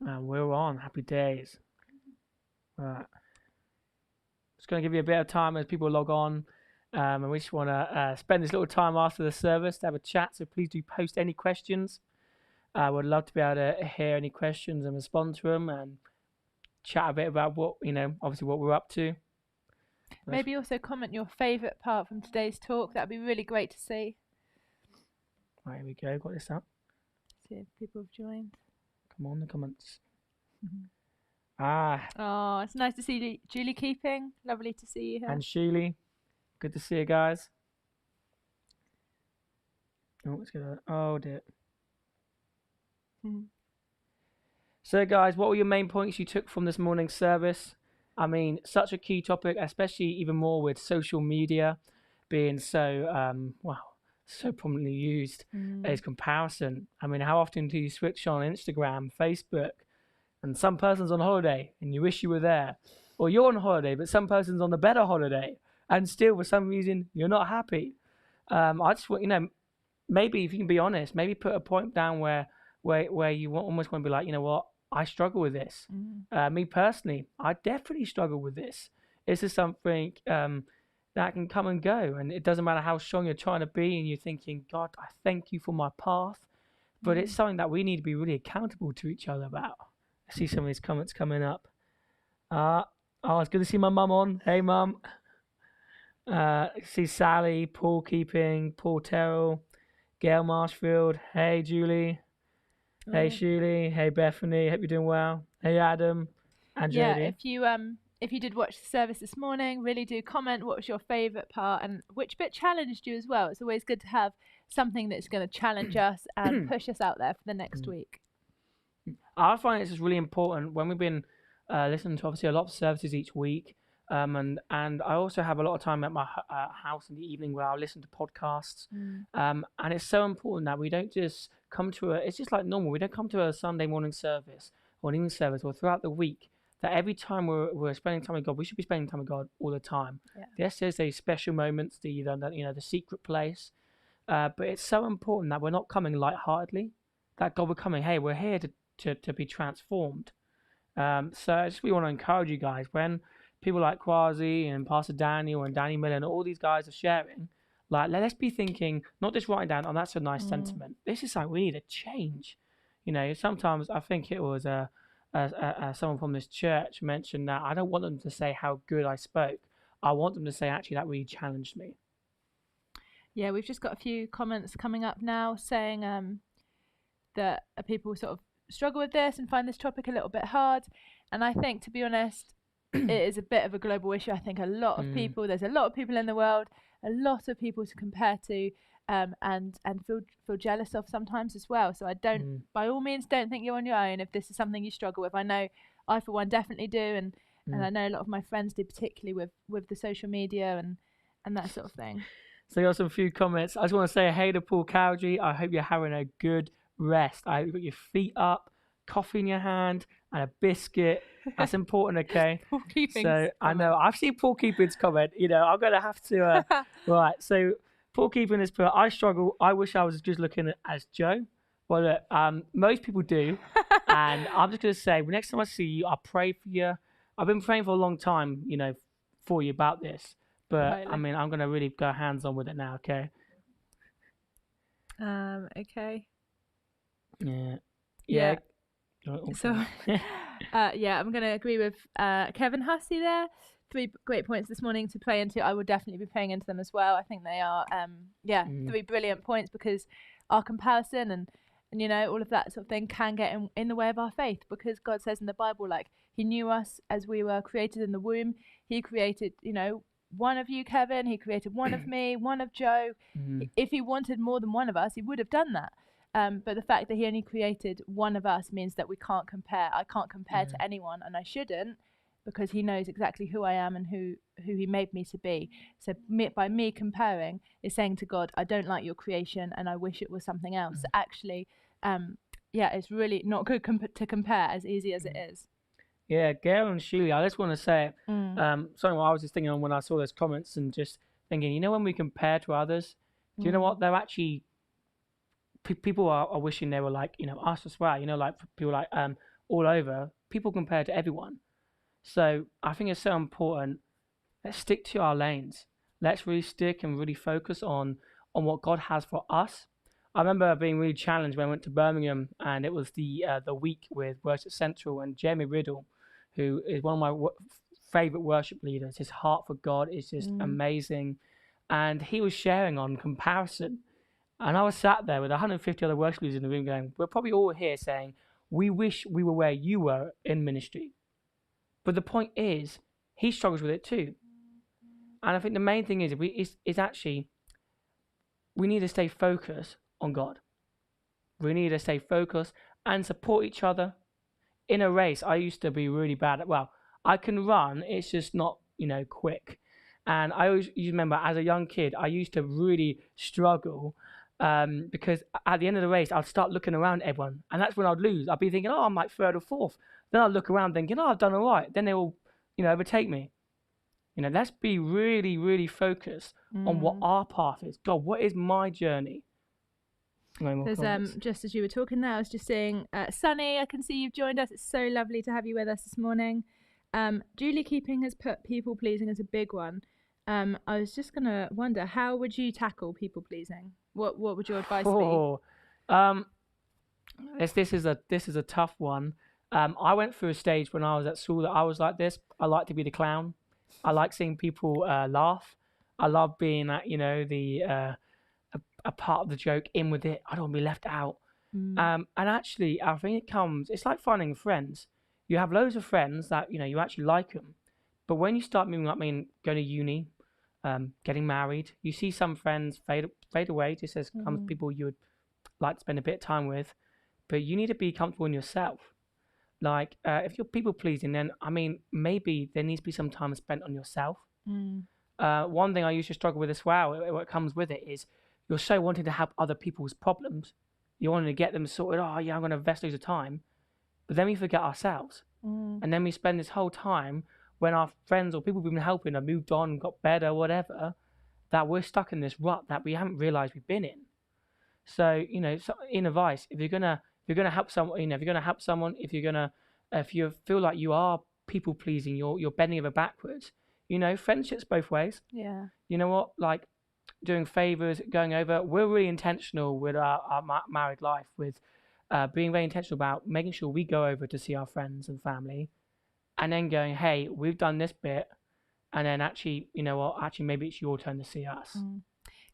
And we're on. Happy days. Right. Just going to give you a bit of time as people log on. And we just want to spend this little time after the service to have a chat. So please do post any questions. I would love to be able to hear any questions and respond to them and chat a bit about what, obviously what we're up to. Maybe also comment your favourite part from today's talk. That'd be really great to see. Right, here we go. Got this up. See if people have joined. Come on, the comments. Mm-hmm. Ah. Oh, it's nice to see Julie Keeping. Lovely to see you here. And Sheely. Good to see you guys. Oh, let's get that. Oh, dear. Mm-hmm. So, guys, what were your main points you took from this morning's service? I mean, such a key topic, especially even more with social media being so, so prominently used as comparison. I mean, how often do you switch on Instagram, Facebook, and some person's on holiday and you wish you were there? Or you're on holiday, but some person's on a better holiday and still, for some reason, you're not happy. I just want, maybe if you can be honest, maybe put a point down where you almost want to be like, you know what? I struggle with this. Me personally, I definitely struggle with this. This is something that can come and go, and it doesn't matter how strong you're trying to be, and you're thinking, God, I thank you for my path. But it's something that we need to be really accountable to each other about. I see some of these comments coming up. It's good to see my mum on. Hey, mum. See Sally, Paul Keeping, Paul Terrell, Gail Marshfield. Hey, Julie. Hey, Sheely. Hey, Bethany. Hope you're doing well. Hey, Adam. And Jodie. If you did watch the service this morning, really do comment what was your favourite part and which bit challenged you as well. It's always good to have something that's going to challenge us and push us out there for the next week. I find it's just really important when we've been listening to obviously a lot of services each week. And I also have a lot of time at my house in the evening where I listen to podcasts. And it's so important that we don't just come to it's just like normal. We don't come to a Sunday morning service or an evening service or throughout the week. That every time we're spending time with God, we should be spending time with God all the time. Yeah. Yes, there's these special moments, the secret place. But it's so important that we're not coming lightheartedly. That God, we're coming, hey, we're here to be transformed. So I just really want to encourage you guys when people like Kwasi and Pastor Daniel and Danny Miller and all these guys are sharing, like, let's be thinking, not just writing down, oh, that's a nice sentiment. This is something we need to change. Sometimes I think it was someone from this church mentioned that I don't want them to say how good I spoke. I want them to say, actually, that really challenged me. Yeah, we've just got a few comments coming up now saying that people sort of struggle with this and find this topic a little bit hard. And I think, to be honest, it is a bit of a global issue. I think there's a lot of people in the world, a lot of people to compare to, and feel jealous of sometimes as well. So I don't, by all means, don't think you're on your own if this is something you struggle with. I know I, for one, definitely do, and I know a lot of my friends do, particularly with the social media and that sort of thing. So you got some few comments. I just want to say, hey to Paul Cowdrey, I hope you're having a good rest. I hope you've got your feet up, coffee in your hand, and a biscuit. That's important, okay? Paul Keeping's so I know I've seen Paul Keeping's comment. I'm gonna have to. Right. So Paul Keeping has put, I struggle. I wish I was just looking as Joe. Well, look, most people do, and I'm just gonna say, next time I see you, I'll pray for you. I've been praying for a long time, for you about this. But Totally. I mean, I'm gonna really go hands on with it now, okay? Okay. Yeah. So, I'm going to agree with Kevin Hussey there. 3 great points this morning to pray into. I will definitely be praying into them as well. I think they are, 3 brilliant points, because our comparison and all of that sort of thing can get in the way of our faith, because God says in the Bible, like, he knew us as we were created in the womb. He created, one of you, Kevin. He created one of me, one of Joe. If he wanted more than one of us, he would have done that. But the fact that he only created one of us means that we can't compare. I can't compare to anyone, and I shouldn't, because he knows exactly who I am and who he made me to be. So by me comparing is saying to God, I don't like your creation and I wish it was something else. Actually, it's really not good to compare, as easy as it is. Yeah, Gail and Sheely, I just want to say something I was just thinking on when I saw those comments and just thinking, when we compare to others, do you know what? They're actually... people are wishing they were like, us as well, like people like all over, people compare to everyone. So I think it's so important. Let's stick to our lanes. Let's really stick and really focus on what God has for us. I remember being really challenged when I went to Birmingham, and it was the week with Worship Central, and Jeremy Riddle, who is one of my favorite worship leaders. His heart for God is just amazing, and he was sharing on comparison. And I was sat there with 150 other worship leaders in the room going, we're probably all here saying, we wish we were where you were in ministry. But the point is, he struggles with it too. And I think the main thing is actually, we need to stay focused on God. We need to stay focused and support each other. In a race, I used to be really bad at, I can run, it's just not, quick. And I always remember as a young kid, I used to really struggle because at the end of the race, I'd start looking around at everyone. And that's when I'd lose. I'd be thinking, I'm like third or fourth. Then I'd look around thinking, I've done all right. Then they will, overtake me. Let's be really, really focused on what our path is. God, what is my journey? There's just as you were talking there, I was just saying, Sunny, I can see you've joined us. It's so lovely to have you with us this morning. Julie Keeping has put people pleasing as a big one. I was just gonna wonder, how would you tackle people pleasing? What would your advice be? This is a tough one. I went through a stage when I was at school that I was like this. I like to be the clown. I like seeing people laugh. I love being at a part of the joke, in with it. I don't want to be left out. And actually, I think it's like finding friends. You have loads of friends that you actually like them, but when you start moving up, going to uni, getting married, you see some friends fade away. Just as comes people you would like to spend a bit of time with, but you need to be comfortable in yourself. Like if you're people pleasing, then maybe there needs to be some time spent on yourself. One thing I used to struggle with as well, what comes with it, is you're so wanting to help other people's problems. You want to get them sorted. Oh yeah, I'm going to invest loads of time, but then we forget ourselves, and then we spend this whole time when our friends or people we've been helping have moved on, got better, whatever, that we're stuck in this rut that we haven't realised we've been in. So in advice, if you're gonna help someone, if you feel like you are people pleasing, you're bending over backwards. Friendships both ways. Yeah. You know what? Like doing favors, going over. We're really intentional with our married life, with being very intentional about making sure we go over to see our friends and family, and then going, hey, we've done this bit, and then actually, actually maybe it's your turn to see us.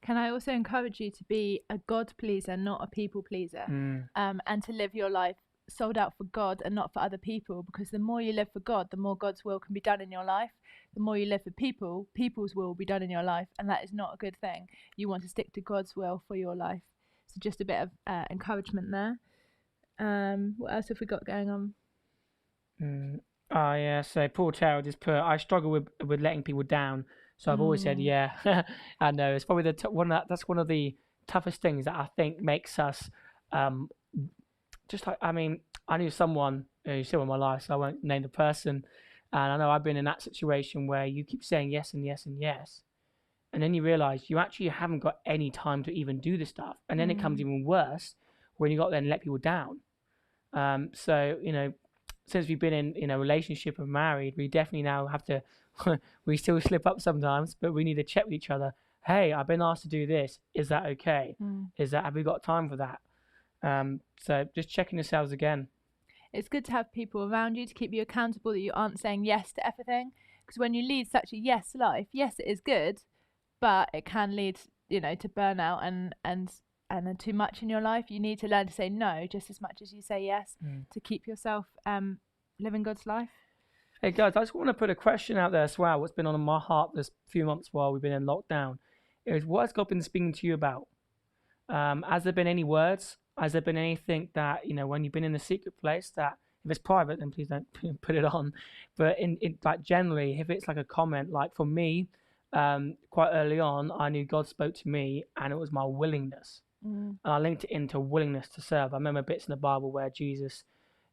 Can I also encourage you to be a God pleaser, not a people pleaser, and to live your life sold out for God and not for other people? Because the more you live for God, the more God's will can be done in your life. The more you live for people, people's will will be done in your life, and that is not a good thing. You want to stick to God's will for your life. So just a bit of encouragement there. What else have we got going on? Yeah. So Paul Terrell just put, I struggle with letting people down. So I've always said, yeah. I know it's probably that's one of the toughest things that I think makes us just like, I knew someone who's still in my life, so I won't name the person, and I know I've been in that situation where you keep saying yes and yes and yes, and then you realise you actually haven't got any time to even do this stuff, and then it comes even worse when you got to then let people down. So since we've been in a relationship and married, we definitely now have to we still slip up sometimes, but we need to check with each other. Hey, I've been asked to do this. Is that okay? Have we got time for that? So just checking yourselves again. It's good to have people around you to keep you accountable, that you aren't saying yes to everything. Because when you lead such a yes life, yes, it is good, but it can lead, to burnout and too much in your life. You need to learn to say no just as much as you say yes to keep yourself living God's life. Hey guys, I just want to put a question out there as well. What's been on my heart this few months while we've been in lockdown is, what has God been speaking to you about? Has there been any words? Has there been anything that, when you've been in the secret place, that if it's private, then please don't put it on. But in like generally, if it's like a comment, like for me, quite early on, I knew God spoke to me, and it was my willingness. And I linked it into willingness to serve. I remember bits in the Bible where Jesus,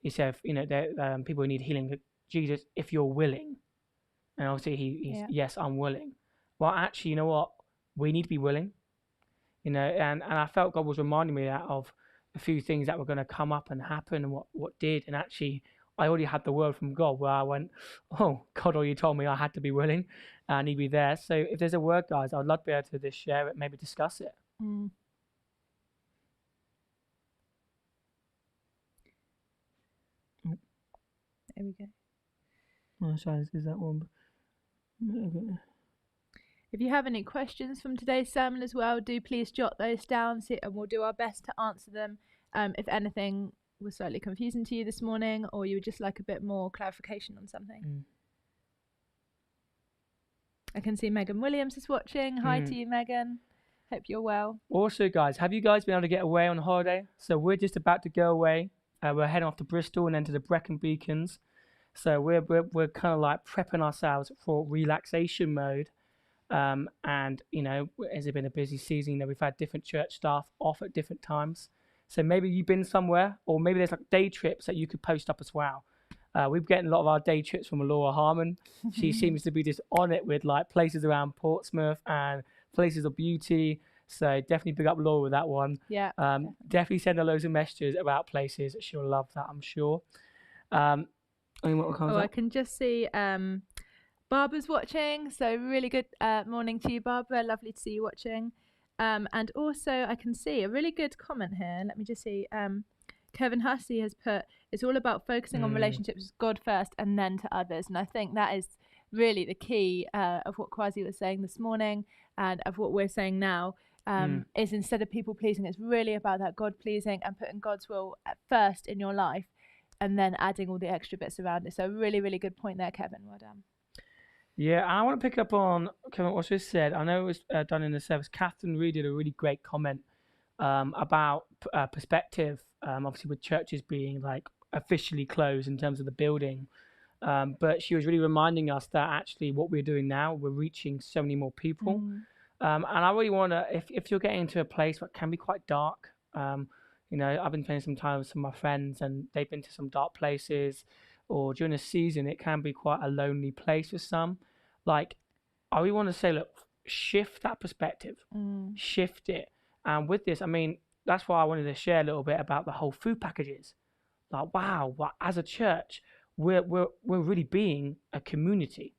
he said, people who need healing, Jesus, if you're willing. And obviously he's yes, I'm willing. Well, actually, you know what? We need to be willing. And I felt God was reminding me of a few things that were going to come up and happen, and what did. And actually, I already had the word from God where I went, oh, God already told me I had to be willing and he'd be there. So if there's a word, guys, I'd love to be able to just share it, maybe discuss it. There we go. Oh, sorry, is that one? Okay. If you have any questions from today's sermon as well, do please jot those down, and we'll do our best to answer them. If anything was slightly confusing to you this morning, or you would just like a bit more clarification on something. I can see Megan Williams is watching. Hi to you, Megan. Hope you're well. Also, guys, have you guys been able to get away on holiday? So we're just about to go away. We're heading off to Bristol and then to the Brecon Beacons. So we're kind of like prepping ourselves for relaxation mode. And, you know, as it's been a busy season, you know, we've had different church staff off at different times. So maybe you've been somewhere, or maybe there's like day trips that you could post up as well. We've getting a lot of our day trips from Laura Harmon. She seems to be just on it with like places around Portsmouth and places of beauty. So definitely pick up Laura with that one. Yeah. Definitely send her loads of messages about places. She'll love that, I'm sure. I can just see Barbara's watching. So really good morning to you, Barbara. Lovely to see you watching. And also I can see a really good comment here. Let me just see. Kevin Hussey has put, it's all about focusing on relationships with God first and then to others. And I think that is really the key of what Kwasi was saying this morning and of what we're saying now, is instead of people pleasing, it's really about that God pleasing and putting God's will at first in your life and then adding all the extra bits around it. So really, really good point there, Kevin. Well done. Yeah, I want to pick up on Kevin also said, I know it was done in the service. Catherine Reed did a really great comment about perspective, obviously with churches being like officially closed in terms of the building. But she was really reminding us that actually what we're doing now, we're reaching so many more people. And I really want to, if you're getting to a place that can be quite dark, you know, I've been spending some time with some of my friends and they've been to some dark places, or during the season, it can be quite a lonely place for some. Like, I really want to say, look, shift that perspective, shift it. And with this, I mean, that's why I wanted to share a little bit about the whole food packages. Like, wow, as a church, we're really being a community.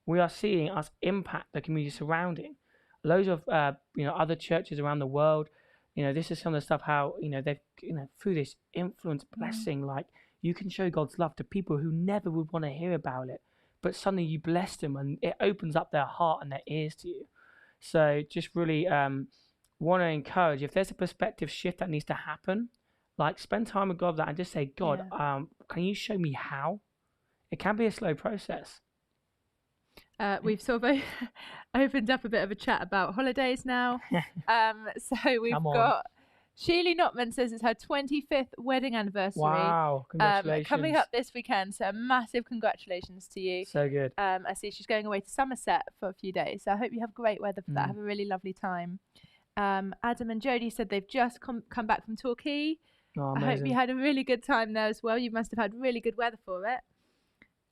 We are seeing us impact the community surrounding. Loads of you know, other churches around the world. You know, this is some of the stuff how, you know, they've, you know, through this influence blessing, like you can show God's love to people who never would want to hear about it, but suddenly you bless them and it opens up their heart and their ears to you. So just really want to encourage, if there's a perspective shift that needs to happen, like spend time with God with that and just say, God, can you show me how? It can be a slow process. We've sort of opened up a bit of a chat about holidays now. So we've got Sheely Notman says it's her 25th wedding anniversary. Wow, congratulations. Coming up this weekend, so massive congratulations to you. So good. I see she's going away to Somerset for a few days, so I hope you have great weather for that. Have a really lovely time. Adam and Jody said they've just come back from Torquay. Oh, I hope you had a really good time there as well. You must have had really good weather for it.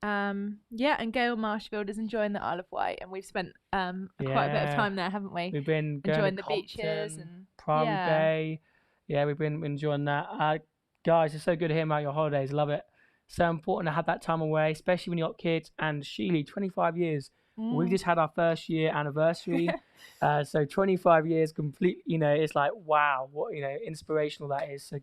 Yeah, and Gail Marshfield is enjoying the Isle of Wight, and we've spent quite a bit of time there, haven't we? We've been enjoying the Compton, beaches and Prime Bay. Yeah, we've been enjoying that. Guys, it's so good to hear about your holidays. Love it. So important to have that time away, especially when you got kids. And Sheely, 25 years. We just had our first year anniversary. So 25 years complete, you know, it's like, wow, what, you know, inspirational that is. So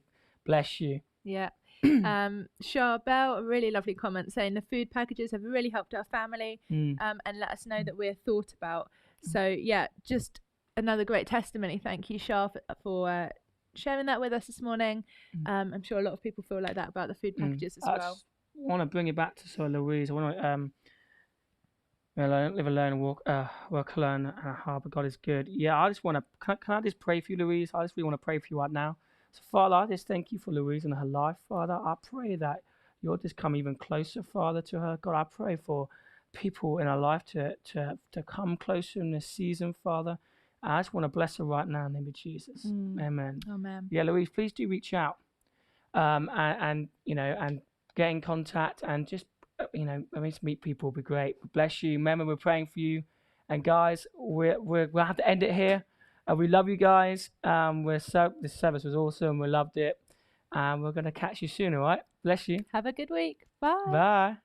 bless you. Yeah. Charbel, a really lovely comment saying the food packages have really helped our family and let us know that we're thought about. So yeah, just another great testimony. Thank you, Char, for sharing that with us this morning. I'm sure a lot of people feel like that about the food packages as well. I want to bring it back to Sir Louise. I want to live alone, work alone, and harbour God is good. Yeah, I just want to, can I just pray for you, Louise? I just really want to pray for you right now. So, Father, I just thank you for Louise and her life, Father. I pray that you'll just come even closer, Father, to her. God, I pray for people in her life to come closer in this season, Father. I just want to bless her right now in the name of Jesus. Amen. Amen. Yeah, Louise, please do reach out, and you know, and get in contact, and just you know, I mean, to meet people would be great. Bless you. Remember, we're praying for you. And guys, we'll have to end it here. We love you guys. This service was awesome. We loved it. And we're going to catch you soon, all right? Bless you. Have a good week. Bye. Bye.